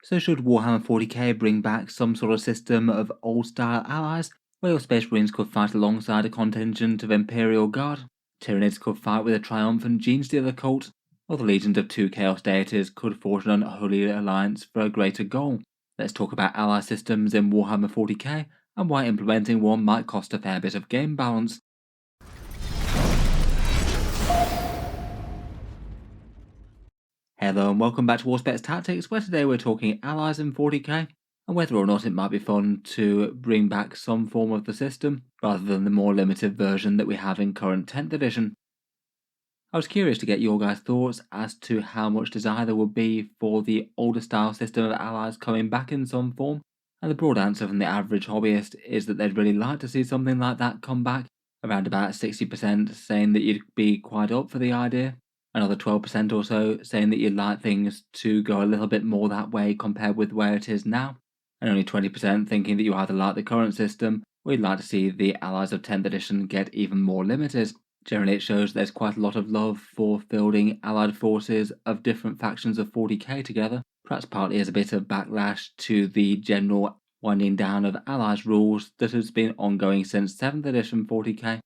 So should Warhammer 40K bring back some sort of system of old-style allies, where your Space Marines could fight alongside a contingent of Imperial Guard, Tyranids could fight with a triumphant Genestealer cult, or the legions of two Chaos deities could forge an unholy alliance for a greater goal? Let's talk about ally systems in Warhammer 40K, and why implementing one might cost a fair bit of game balance. Hello and welcome back to Auspex Tactics, where today we're talking allies in 40k, and whether or not it might be fun to bring back some form of the system, rather than the more limited version that we have in current 10th edition. I was curious to get your guys' thoughts as to how much desire there would be for the older style system of allies coming back in some form, and the broad answer from the average hobbyist is that they'd really like to see something like that come back, around about 60% saying that you'd be quite up for the idea, another 12% or so saying that you'd like things to go a little bit more that way compared with where it is now, and only 20% thinking that you either like the current system or you'd like to see the allies of 10th edition get even more limited. Generally, it shows there's quite a lot of love for fielding allied forces of different factions of 40k together, perhaps partly as a bit of backlash to the general winding down of allies rules that has been ongoing since 7th edition 40k.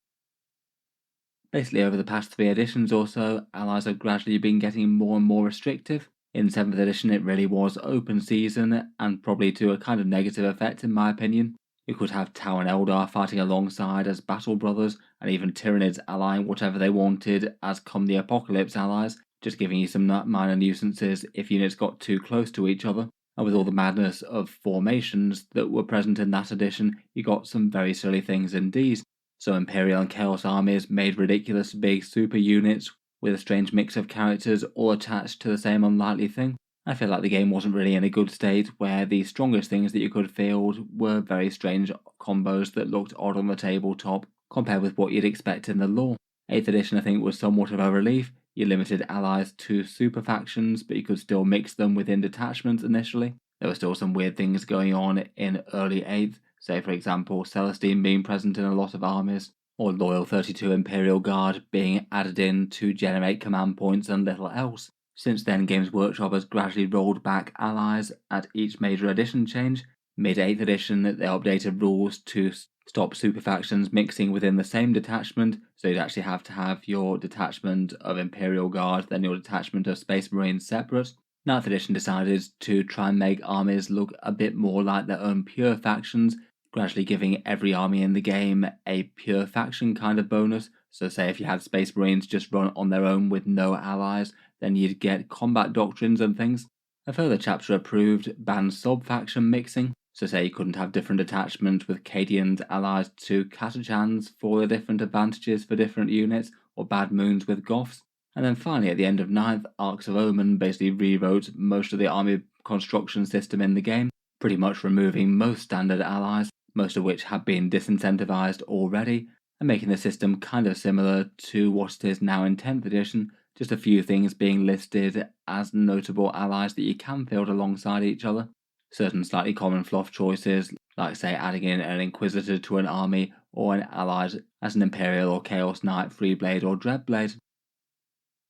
Basically, over the past 3 editions or so, allies have gradually been getting more and more restrictive. In 7th edition, it really was open season, and probably to a kind of negative effect in my opinion. You could have Tau and Eldar fighting alongside as battle brothers, and even Tyranids allying whatever they wanted as come the Apocalypse allies, just giving you some minor nuisances if units got too close to each other. And with all the madness of formations that were present in that edition, you got some very silly things indeed. So Imperial and Chaos armies made ridiculous big super units with a strange mix of characters all attached to the same unlikely thing. I feel like the game wasn't really in a good state where the strongest things that you could field were very strange combos that looked odd on the tabletop compared with what you'd expect in the lore. 8th edition I think was somewhat of a relief. You limited allies to super factions, but you could still mix them within detachments initially. There were still some weird things going on in early 8th, say for example Celestine being present in a lot of armies, or Loyal 32 Imperial Guard being added in to generate command points and little else. Since then, Games Workshop has gradually rolled back allies at each major edition change. Mid-8th edition, they updated rules to stop super factions mixing within the same detachment, so you'd actually have to have your detachment of Imperial Guard, then your detachment of Space Marines separate. 9th edition decided to try and make armies look a bit more like their own pure factions, gradually giving every army in the game a pure faction kind of bonus. So say if you had Space Marines just run on their own with no allies, then you'd get combat doctrines and things. A further chapter approved banned sub-faction mixing, so say you couldn't have different attachments with Cadians allied to Catachans for the different advantages for different units, or Bad Moons with Goths. And then finally, at the end of 9th, Arcs of Omen basically rewrote most of the army construction system in the game, pretty much removing most standard allies, most of which had been disincentivized already, and making the system kind of similar to what it is now in 10th edition, just a few things being listed as notable allies that you can field alongside each other. Certain slightly common fluff choices, like say adding in an Inquisitor to an army, or an ally as an Imperial or Chaos Knight, Freeblade or Dreadblade.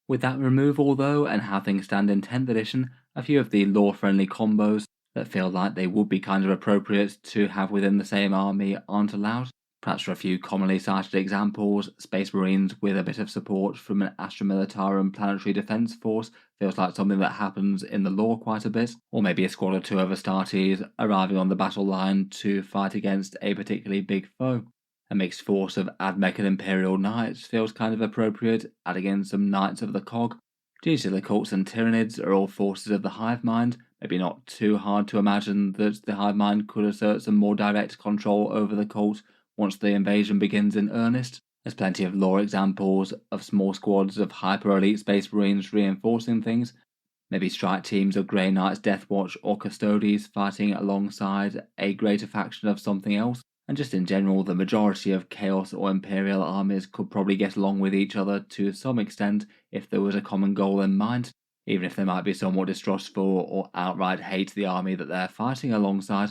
With that removal though, and how things stand in 10th edition, a few of the lore-friendly combos that feel like they would be kind of appropriate to have within the same army aren't allowed. Perhaps for a few commonly cited examples, Space Marines with a bit of support from an Astra Militarum planetary defense force feels like something that happens in the lore quite a bit, or maybe a squad or two of Astartes arriving on the battle line to fight against a particularly big foe. A mixed force of Admech and Imperial Knights feels kind of appropriate, adding in some Knights of the Cog. Genestealer cults and Tyranids are all forces of the Hive Mind, maybe not too hard to imagine that the Hive Mind could assert some more direct control over the cult once the invasion begins in earnest. There's plenty of lore examples of small squads of hyper-elite Space Marines reinforcing things, maybe strike teams of Grey Knights, Deathwatch or Custodes fighting alongside a greater faction of something else, and just in general the majority of Chaos or Imperial armies could probably get along with each other to some extent if there was a common goal in mind, even if they might be somewhat distrustful or outright hate the army that they're fighting alongside.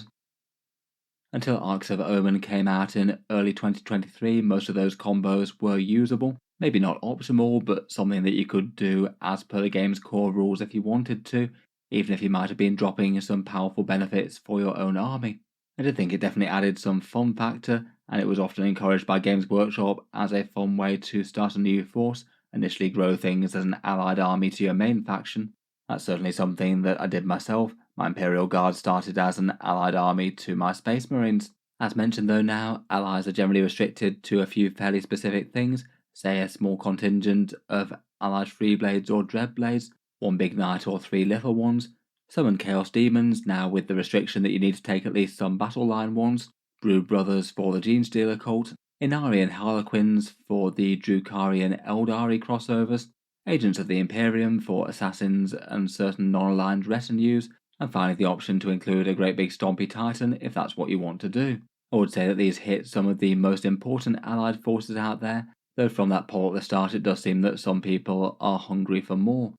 Until Arcs of Omen came out in early 2023, most of those combos were usable. Maybe not optimal, but something that you could do as per the game's core rules if you wanted to. even if you might have been dropping some powerful benefits for your own army. I did think it definitely added some fun factor, and it was often encouraged by Games Workshop as a fun way to start a new force, initially grow things as an allied army to your main faction. That's certainly something that I did myself. My Imperial Guard started as an allied army to my Space Marines. As mentioned though now, allies are generally restricted to a few fairly specific things, say a small contingent of allied free blades or dread blades, one big knight or three little ones, summon Chaos Demons, now with the restriction that you need to take at least some battle line ones, Brood Brothers for the Genestealer cult, Inari and Harlequins for the Drukari Eldari crossovers, Agents of the Imperium for assassins and certain non-aligned retinues, and finally the option to include a great big stompy titan if that's what you want to do. I would say that these hit some of the most important allied forces out there, though from that poll at the start it does seem that some people are hungry for more.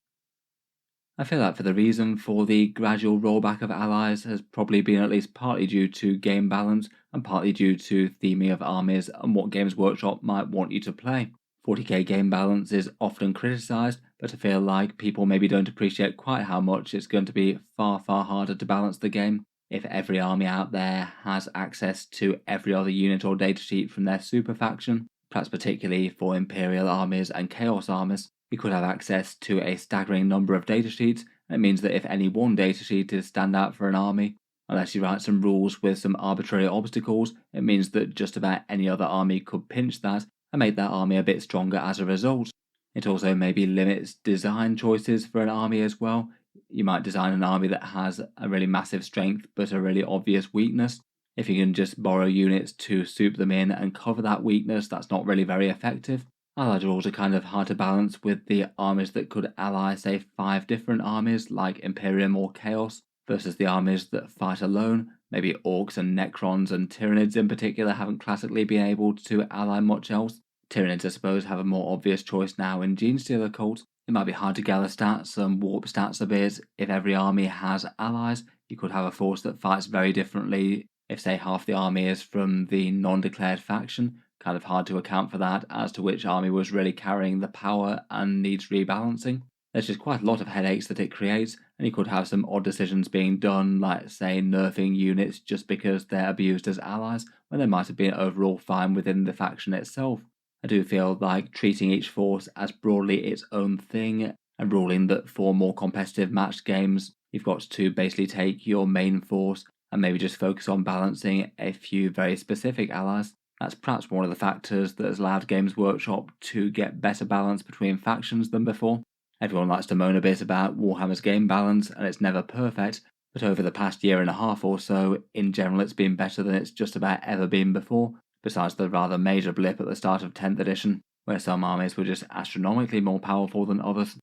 I feel like for the reason for the gradual rollback of allies has probably been at least partly due to game balance and partly due to theming of armies and what Games Workshop might want you to play. 40k game balance is often criticised, but I feel like people maybe don't appreciate quite how much it's going to be far harder to balance the game if every army out there has access to every other unit or datasheet from their super faction, perhaps particularly for Imperial armies and Chaos armies. You could have access to a staggering number of datasheets, and it means that if any one datasheet is stand out for an army, unless you write some rules with some arbitrary obstacles, it means that just about any other army could pinch that and make that army a bit stronger as a result. It also maybe limits design choices for an army as well. You might design an army that has a really massive strength but a really obvious weakness. If you can just borrow units to soup them in and cover that weakness, that's not really very effective. Allied rules are kind of hard to balance with the armies that could ally, say, 5 different armies like Imperium or Chaos, versus the armies that fight alone. Maybe Orcs and Necrons and Tyranids in particular haven't classically been able to ally much else. Tyranids, I suppose, have a more obvious choice now in Genestealer cult. It might be hard to gather stats and warp stats a bit. If every army has allies, you could have a force that fights very differently if, say, half the army is from the non-declared faction. Kind of hard to account for that as to which army was really carrying the power and needs rebalancing. There's just quite a lot of headaches that it creates, and you could have some odd decisions being done, like, say, nerfing units just because they're abused as allies, when they might have been overall fine within the faction itself. I do feel like treating each force as broadly its own thing, and ruling that for more competitive matched games, you've got to basically take your main force and maybe just focus on balancing a few very specific allies. That's perhaps one of the factors that has allowed Games Workshop to get better balance between factions than before. Everyone likes to moan a bit about Warhammer's game balance, and it's never perfect, but over the past year and a half or so, in general it's been better than it's just about ever been before, besides the rather major blip at the start of 10th edition, where some armies were just astronomically more powerful than others.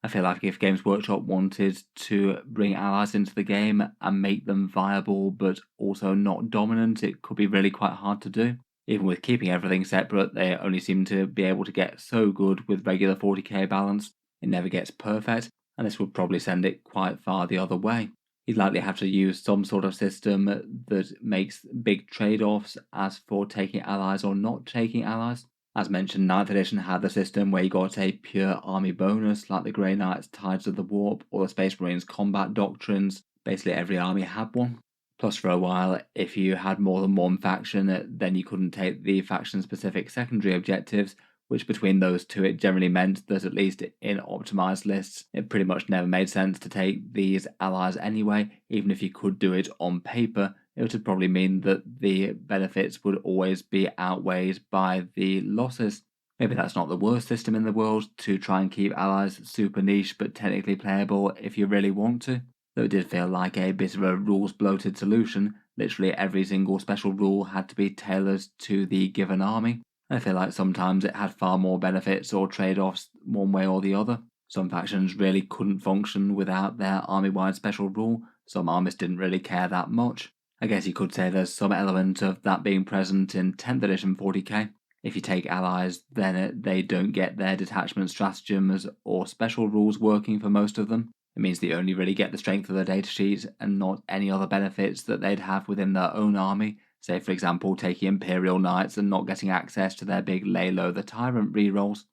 I feel like if Games Workshop wanted to bring allies into the game and make them viable but also not dominant, it could be really quite hard to do. Even with keeping everything separate, they only seem to be able to get so good with regular 40k balance. It never gets perfect, and this would probably send it quite far the other way. You'd likely have to use some sort of system that makes big trade-offs as for taking allies or not taking allies. As mentioned, 9th edition had the system where you got a pure army bonus like the Grey Knights Tides of the Warp or the Space Marines Combat Doctrines. Basically every army had one. Plus for a while, if you had more than one faction, then you couldn't take the faction-specific secondary objectives, which between those two it generally meant that at least in optimized lists, it pretty much never made sense to take these allies anyway. Even if you could do it on paper, it would probably mean that the benefits would always be outweighed by the losses. Maybe that's not the worst system in the world to try and keep allies super niche but technically playable if you really want to, though it did feel like a bit of a rules bloated solution. Literally every single special rule had to be tailored to the given army. I feel like sometimes it had far more benefits or trade-offs one way or the other. Some factions really couldn't function without their army-wide special rule, some armies didn't really care that much. I guess you could say there's some element of that being present in 10th edition 40k. If you take allies, then they don't get their detachment stratagems or special rules working for most of them. It means they only really get the strength of the datasheet and not any other benefits that they'd have within their own army. Say, for example, taking Imperial Knights and not getting access to their big Lay Low the Tyrant rerolls.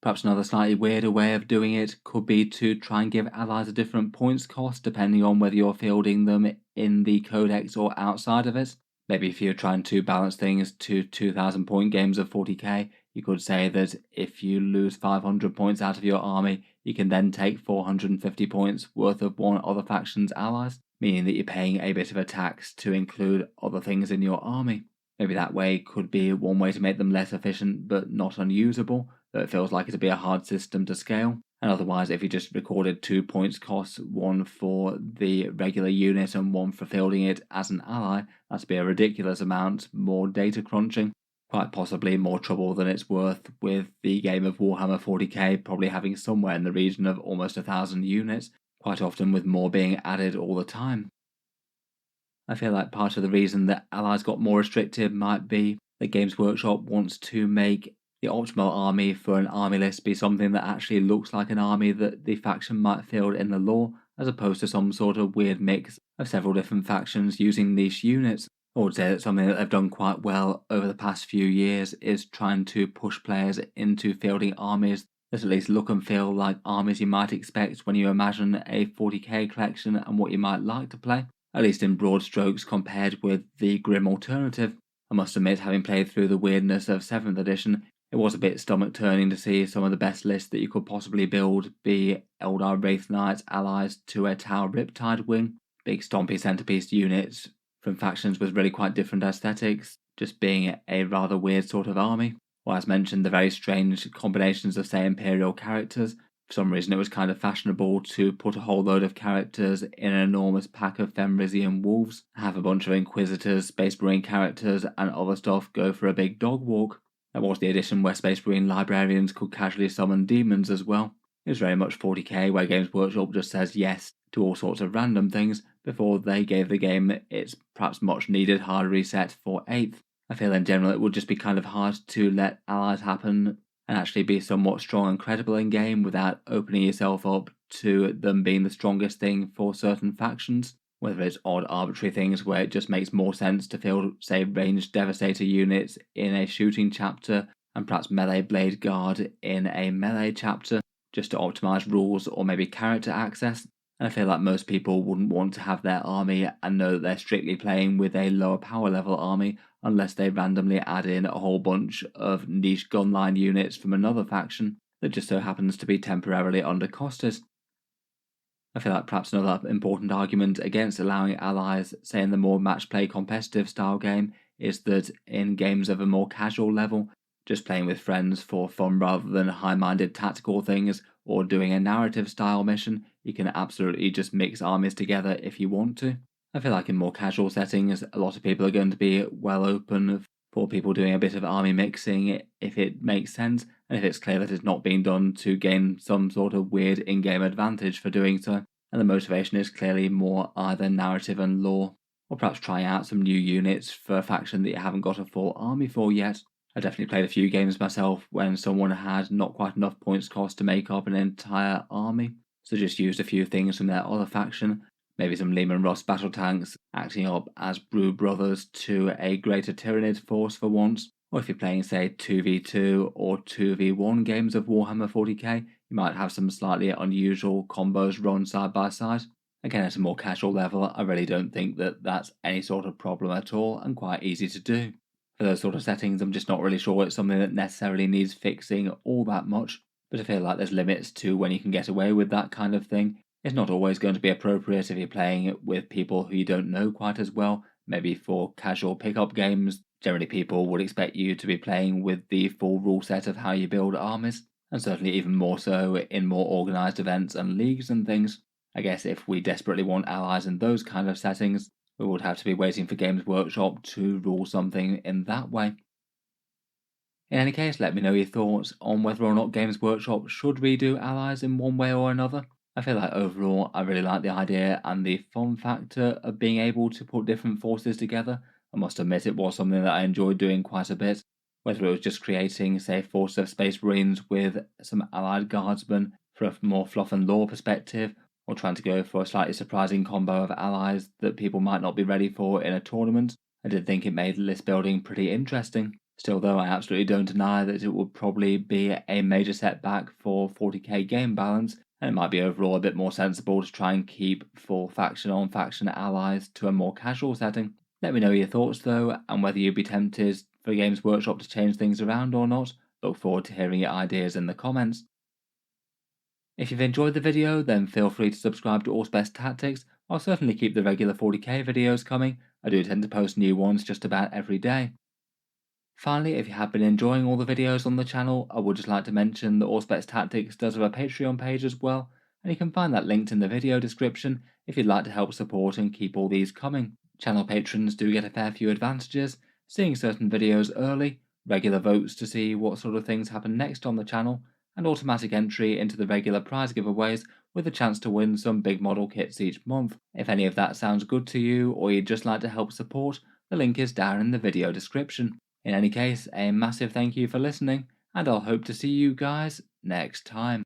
Perhaps another slightly weirder way of doing it could be to try and give allies a different points cost depending on whether you're fielding them in the codex or outside of it. Maybe if you're trying to balance things to 2000 point games of 40k, you could say that if you lose 500 points out of your army, you can then take 450 points worth of one other faction's allies, meaning that you're paying a bit of a tax to include other things in your army. Maybe that way could be one way to make them less efficient but not unusable, though it feels like it'd be a hard system to scale. And otherwise, if you just recorded 2 points costs, one for the regular unit and one for fielding it as an ally, that'd be a ridiculous amount more data crunching. Quite possibly more trouble than it's worth, with the game of Warhammer 40k probably having somewhere in the region of almost 1,000 units, quite often with more being added all the time. I feel like part of the reason that allies got more restrictive might be that Games Workshop wants to make the optimal army for an army list be something that actually looks like an army that the faction might field in the lore, as opposed to some sort of weird mix of several different factions using niche units. I would say that something that they've done quite well over the past few years is trying to push players into fielding armies that at least look and feel like armies you might expect when you imagine a 40k collection and what you might like to play, at least in broad strokes compared with the grim alternative. I must admit, having played through the weirdness of 7th edition, it was a bit stomach-turning to see some of the best lists that you could possibly build be Eldar Wraith Knights allies to a Tau Riptide wing, big stompy centerpiece units from factions with really quite different aesthetics, just being a rather weird sort of army. Or as mentioned, the very strange combinations of, say, Imperial characters. For some reason it was kind of fashionable to put a whole load of characters in an enormous pack of Fenrisian wolves, have a bunch of Inquisitors, Space Marine characters and other stuff go for a big dog walk. That was the edition where Space Marine librarians could casually summon demons as well. It was very much 40k, where Games Workshop just says yes to all sorts of random things before they gave the game its perhaps much needed hard reset for 8th. I feel in general it would just be kind of hard to let allies happen and actually be somewhat strong and credible in game without opening yourself up to them being the strongest thing for certain factions, whether it's odd arbitrary things where it just makes more sense to field, say, ranged Devastator units in a shooting chapter and perhaps melee Blade Guard in a melee chapter, just to optimize rules or maybe character access. And I feel like most people wouldn't want to have their army and know that they're strictly playing with a lower power level army unless they randomly add in a whole bunch of niche gunline units from another faction that just so happens to be temporarily undercosted. I feel like perhaps another important argument against allowing allies, say in the more match play competitive style game, is that in games of a more casual level, just playing with friends for fun rather than high-minded tactical things or doing a narrative style mission, you can absolutely just mix armies together if you want to. I feel like in more casual settings, a lot of people are going to be well open for people doing a bit of army mixing if it makes sense, and if it's clear that it's not being done to gain some sort of weird in-game advantage for doing so, and the motivation is clearly more either narrative and lore, or perhaps trying out some new units for a faction that you haven't got a full army for yet. I definitely played a few games myself when someone had not quite enough points cost to make up an entire army, so just used a few things from their other faction, maybe some Lehman Russ battle tanks acting up as Brew Brothers to a greater Tyrannid force for once, or if you're playing, say, 2v2 or 2v1 games of Warhammer 40k, you might have some slightly unusual combos run side by side. Again, at a more casual level, I really don't think that that's any sort of problem at all and quite easy to do. For those sort of settings, I'm just not really sure it's something that necessarily needs fixing all that much, but I feel like there's limits to when you can get away with that kind of thing. It's not always going to be appropriate if you're playing it with people who you don't know quite as well. Maybe for casual pickup games, generally people would expect you to be playing with the full rule set of how you build armies, and certainly even more so in more organised events and leagues and things. I guess if we desperately want allies in those kind of settings, we would have to be waiting for Games Workshop to rule something in that way. In any case, let me know your thoughts on whether or not Games Workshop should redo allies in one way or another. I feel like overall I really like the idea and the fun factor of being able to put different forces together. I must admit it was something that I enjoyed doing quite a bit, whether it was just creating, say, a force of Space Marines with some allied guardsmen for a more fluff and lore perspective, or trying to go for a slightly surprising combo of allies that people might not be ready for in a tournament. I did think it made list building pretty interesting. Still though, I absolutely don't deny that it would probably be a major setback for 40k game balance, and it might be overall a bit more sensible to try and keep full faction on faction allies to a more casual setting. Let me know your thoughts though, and whether you'd be tempted for Games Workshop to change things around or not. Look forward to hearing your ideas in the comments. If you've enjoyed the video, then feel free to subscribe to Auspex Tactics. I'll certainly keep the regular 40k videos coming. I do tend to post new ones just about every day. Finally, if you have been enjoying all the videos on the channel, I would just like to mention that Auspex Tactics does have a Patreon page as well, and you can find that linked in the video description if you'd like to help support and keep all these coming. Channel patrons do get a fair few advantages, seeing certain videos early, regular votes to see what sort of things happen next on the channel, and automatic entry into the regular prize giveaways with a chance to win some big model kits each month. If any of that sounds good to you, or you'd just like to help support, the link is down in the video description. In any case, a massive thank you for listening, and I'll hope to see you guys next time.